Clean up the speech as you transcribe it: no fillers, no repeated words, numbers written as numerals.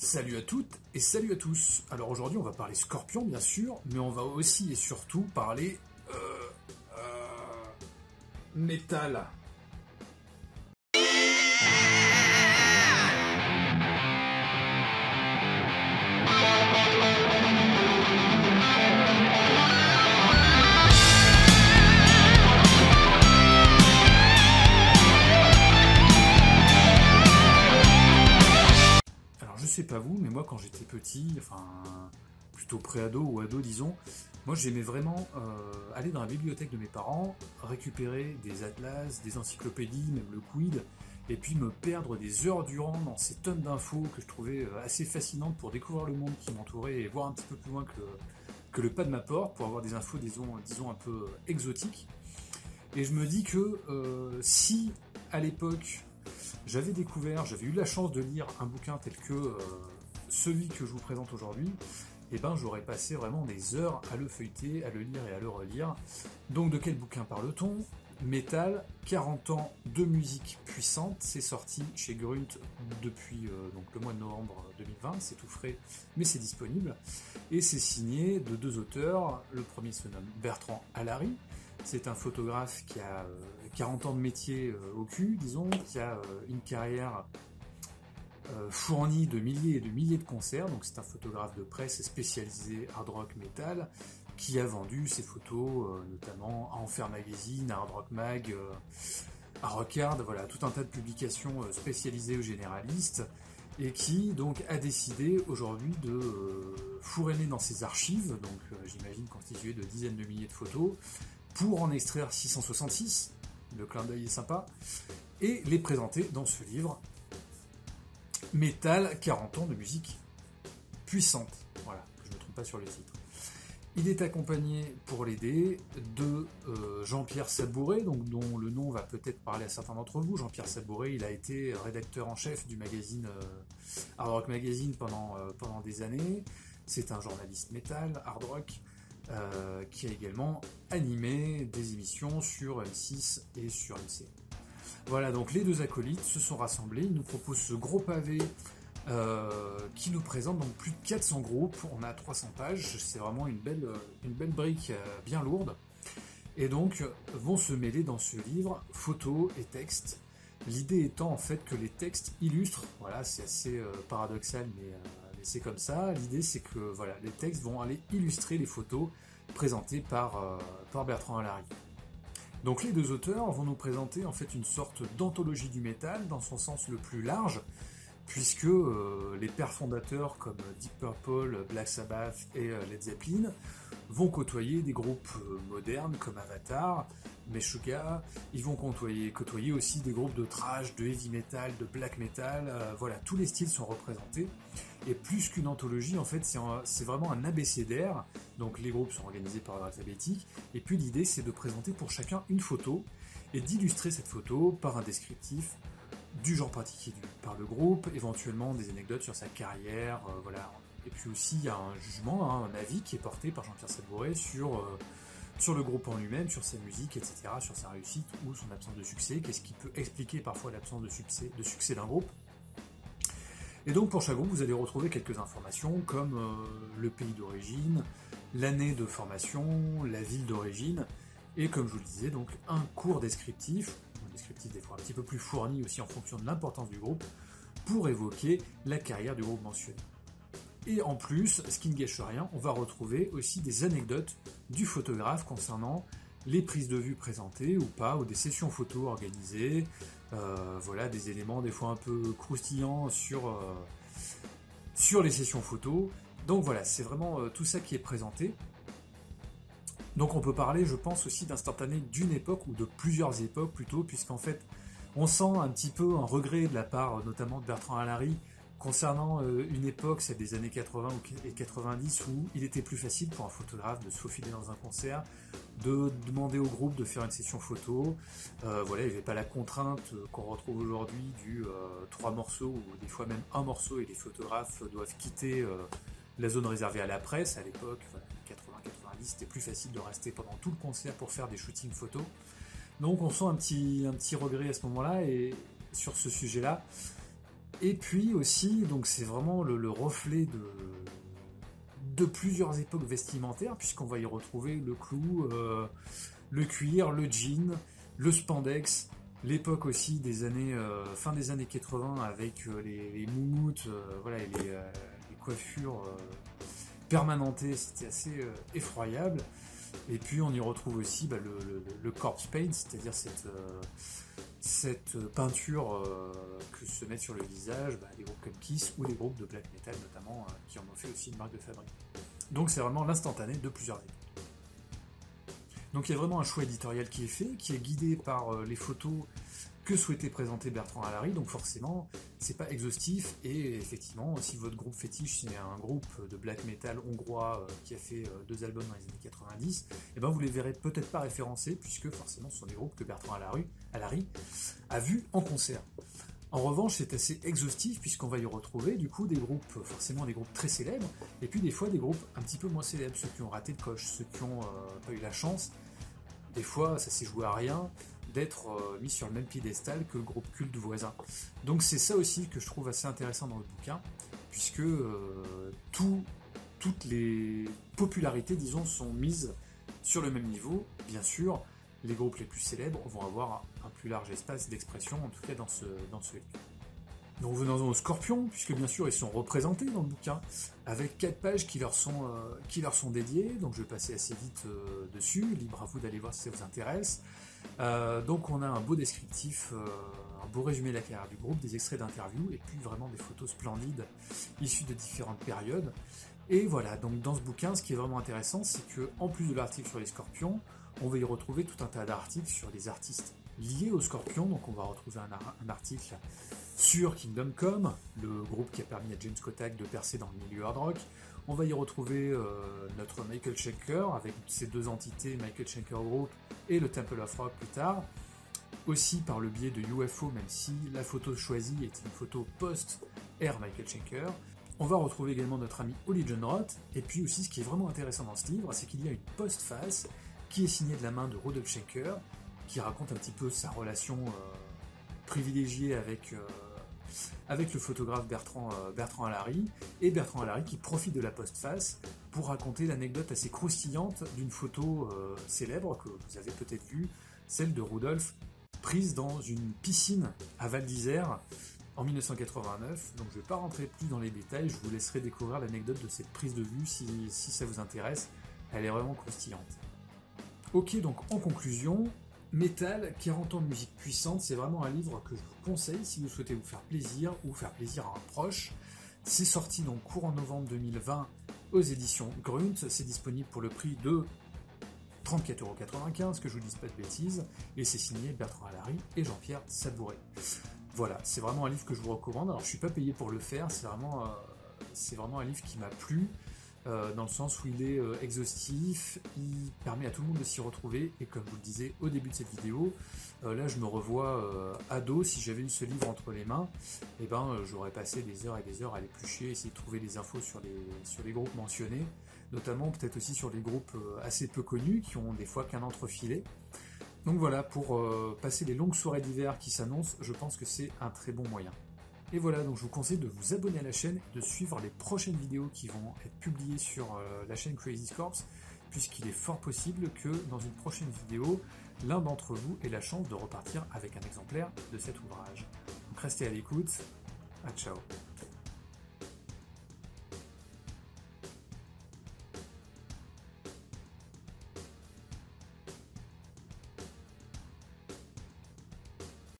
Salut à toutes et salut à tous. Alors aujourd'hui on va parler Scorpion bien sûr, mais on va aussi et surtout parler métal. Je sais pas vous, mais moi quand j'étais petit, enfin plutôt pré-ado ou ado disons, moi j'aimais vraiment aller dans la bibliothèque de mes parents, récupérer des atlas, des encyclopédies, même le Quid, et puis me perdre des heures durant dans ces tonnes d'infos que je trouvais assez fascinantes pour découvrir le monde qui m'entourait et voir un petit peu plus loin que le pas de ma porte, pour avoir des infos disons un peu exotiques. Et je me dis que si à l'époque j'avais eu la chance de lire un bouquin tel que celui que je vous présente aujourd'hui, et ben j'aurais passé vraiment des heures à le feuilleter, à le lire et à le relire. Donc de quel bouquin parle-t-on? Metal, 40 ans de musique puissante, c'est sorti chez Grunt depuis donc le mois de novembre 2020, c'est tout frais, mais c'est disponible. Et c'est signé de deux auteurs, le premier se nomme Bertrand Allary, c'est un photographe qui a 40 ans de métier au cul, disons, qui a une carrière fournie de milliers et de milliers de concerts, donc c'est un photographe de presse spécialisé hard rock metal, qui a vendu ses photos notamment à Enfer Magazine, à Hard Rock Mag, à Rockard, voilà, tout un tas de publications spécialisées aux généralistes, et qui donc a décidé aujourd'hui de fourrer dans ses archives, donc j'imagine constituées de dizaines de milliers de photos, pour en extraire 666, le clin d'œil est sympa, et les présenter dans ce livre, Metal, 40 ans de musique puissante, voilà, que je ne me trompe pas sur le titre. Il est accompagné, pour l'aider, de Jean-Pierre Sabouret, donc dont le nom va peut-être parler à certains d'entre vous. Jean-Pierre Sabouret, il a été rédacteur en chef du magazine Hard Rock Magazine pendant des années. C'est un journaliste metal, hard rock, qui a également animé des émissions sur M6 et sur MC. Voilà, donc les deux acolytes se sont rassemblés, ils nous proposent ce gros pavé qui nous présente donc plus de 400 groupes, on a 300 pages, c'est vraiment une belle brique bien lourde, et donc vont se mêler dans ce livre photos et textes, l'idée étant en fait que les textes illustrent, voilà, c'est assez paradoxal mais c'est comme ça, l'idée c'est que voilà, les textes vont aller illustrer les photos présentées par Bertrand Allary. Donc les deux auteurs vont nous présenter en fait une sorte d'anthologie du métal dans son sens le plus large, puisque les pères fondateurs comme Deep Purple, Black Sabbath et Led Zeppelin vont côtoyer des groupes modernes comme Avatar, Meshuggah, ils vont côtoyer aussi des groupes de thrash, de heavy metal, de black metal, voilà, tous les styles sont représentés, et plus qu'une anthologie, en fait, c'est vraiment un abécédaire, donc les groupes sont organisés par ordre alphabétique, et puis l'idée c'est de présenter pour chacun une photo, et d'illustrer cette photo par un descriptif du genre pratiqué par le groupe, éventuellement des anecdotes sur sa carrière, voilà. Et puis aussi il y a un jugement, un avis qui est porté par Jean-Pierre Sabouret sur le groupe en lui-même, sur sa musique, etc., sur sa réussite ou son absence de succès, qu'est-ce qui peut expliquer parfois l'absence de succès d'un groupe. Et donc pour chaque groupe, vous allez retrouver quelques informations comme le pays d'origine, l'année de formation, la ville d'origine, et comme je vous le disais, donc un court descriptif des fois un petit peu plus fourni aussi en fonction de l'importance du groupe, pour évoquer la carrière du groupe mentionné. Et en plus, ce qui ne gâche rien, on va retrouver aussi des anecdotes du photographe concernant les prises de vue présentées ou pas, ou des sessions photos organisées, voilà, des éléments des fois un peu croustillants sur les sessions photos. Donc voilà, c'est vraiment tout ça qui est présenté. Donc on peut parler, je pense, aussi d'instantané d'une époque, ou de plusieurs époques plutôt, puisqu'en fait, on sent un petit peu un regret de la part notamment de Bertrand Allary concernant une époque, celle des années 80 et 90, où il était plus facile pour un photographe de se faufiler dans un concert, de demander au groupe de faire une session photo. Voilà, il n'y avait pas la contrainte qu'on retrouve aujourd'hui du 3 morceaux, ou des fois même un morceau, et les photographes doivent quitter la zone réservée à la presse. À l'époque, voilà, 80-90, c'était plus facile de rester pendant tout le concert pour faire des shootings photos. Donc on sent un petit regret à ce moment-là, et sur ce sujet-là, Et puis aussi, donc c'est vraiment le reflet de plusieurs époques vestimentaires, puisqu'on va y retrouver le clou, le cuir, le jean, le spandex, l'époque aussi des années fin des années 80 avec les moumoutes, voilà, et les coiffures permanentées, c'était assez effroyable. Et puis on y retrouve aussi le corpse paint, c'est-à-dire cette peinture que se met sur le visage des groupes comme Kiss ou les groupes de black metal notamment, qui en ont fait aussi une marque de fabrique. Donc c'est vraiment l'instantané de plusieurs époques. Donc il y a vraiment un choix éditorial qui est fait, qui est guidé par les photos que souhaitait présenter Bertrand Hallary, donc forcément c'est pas exhaustif, et effectivement si votre groupe fétiche c'est un groupe de black metal hongrois qui a fait 2 albums dans les années 90, et ben vous les verrez peut-être pas référencés, puisque forcément ce sont des groupes que Bertrand Hallary a vus en concert. En revanche, c'est assez exhaustif, puisqu'on va y retrouver du coup des groupes, forcément des groupes très célèbres, et puis des fois des groupes un petit peu moins célèbres, ceux qui ont raté le coche, ceux qui n'ont pas eu la chance. Des fois ça s'est joué à rien d'être mis sur le même piédestal que le groupe culte voisin. Donc c'est ça aussi que je trouve assez intéressant dans le bouquin, puisque toutes les popularités, disons, sont mises sur le même niveau. Bien sûr, les groupes les plus célèbres vont avoir un plus large espace d'expression, en tout cas dans ce livre. Donc venons-en aux Scorpions, puisque bien sûr ils sont représentés dans le bouquin, avec 4 pages qui leur sont dédiées, donc je vais passer assez vite dessus, libre à vous d'aller voir si ça vous intéresse. Donc on a un beau descriptif, un beau résumé de la carrière du groupe, des extraits d'interviews, et puis vraiment des photos splendides, issues de différentes périodes. Et voilà, donc dans ce bouquin, ce qui est vraiment intéressant, c'est que en plus de l'article sur les Scorpions, on va y retrouver tout un tas d'articles sur les artistes liés aux Scorpions, donc on va retrouver un article sur Kingdom Come, le groupe qui a permis à James Kotak de percer dans le milieu hard rock. On va y retrouver notre Michael Schenker, avec ces 2 entités, Michael Schenker Group et le Temple of Rock plus tard. Aussi par le biais de UFO, même si la photo choisie est une photo post-Air Michael Schenker. On va retrouver également notre ami Ollie John Roth, et puis aussi ce qui est vraiment intéressant dans ce livre, c'est qu'il y a une postface qui est signée de la main de Rudolf Schenker, qui raconte un petit peu sa relation privilégiée avec le photographe Bertrand Hallary, et Bertrand Hallary qui profite de la postface pour raconter l'anecdote assez croustillante d'une photo célèbre que vous avez peut-être vue, celle de Rudolf prise dans une piscine à Val d'Isère en 1989. Donc je ne vais pas rentrer plus dans les détails, je vous laisserai découvrir l'anecdote de cette prise de vue si ça vous intéresse, elle est vraiment croustillante. Ok, donc en conclusion, Metal, 40 ans de musique puissante, c'est vraiment un livre que je vous conseille si vous souhaitez vous faire plaisir ou faire plaisir à un proche. C'est sorti donc courant novembre 2020 aux éditions Grunt, c'est disponible pour le prix de 34,95 €, que je vous dise pas de bêtises, et c'est signé Bertrand Hallary et Jean-Pierre Sabouret. Voilà, c'est vraiment un livre que je vous recommande. Alors je suis pas payé pour le faire, c'est vraiment un livre qui m'a plu, dans le sens où il est exhaustif, il permet à tout le monde de s'y retrouver, et comme je vous le disais au début de cette vidéo, là je me revois ado, si j'avais eu ce livre entre les mains, et j'aurais passé des heures et des heures à l'éplucher, essayer de trouver des infos sur les groupes mentionnés, notamment peut-être aussi sur les groupes assez peu connus, qui ont des fois qu'un entrefilet. Donc voilà, pour passer les longues soirées d'hiver qui s'annoncent, je pense que c'est un très bon moyen. Et voilà, donc je vous conseille de vous abonner à la chaîne et de suivre les prochaines vidéos qui vont être publiées sur la chaîne Crazy Corpse, puisqu'il est fort possible que dans une prochaine vidéo, l'un d'entre vous ait la chance de repartir avec un exemplaire de cet ouvrage. Donc restez à l'écoute, ciao.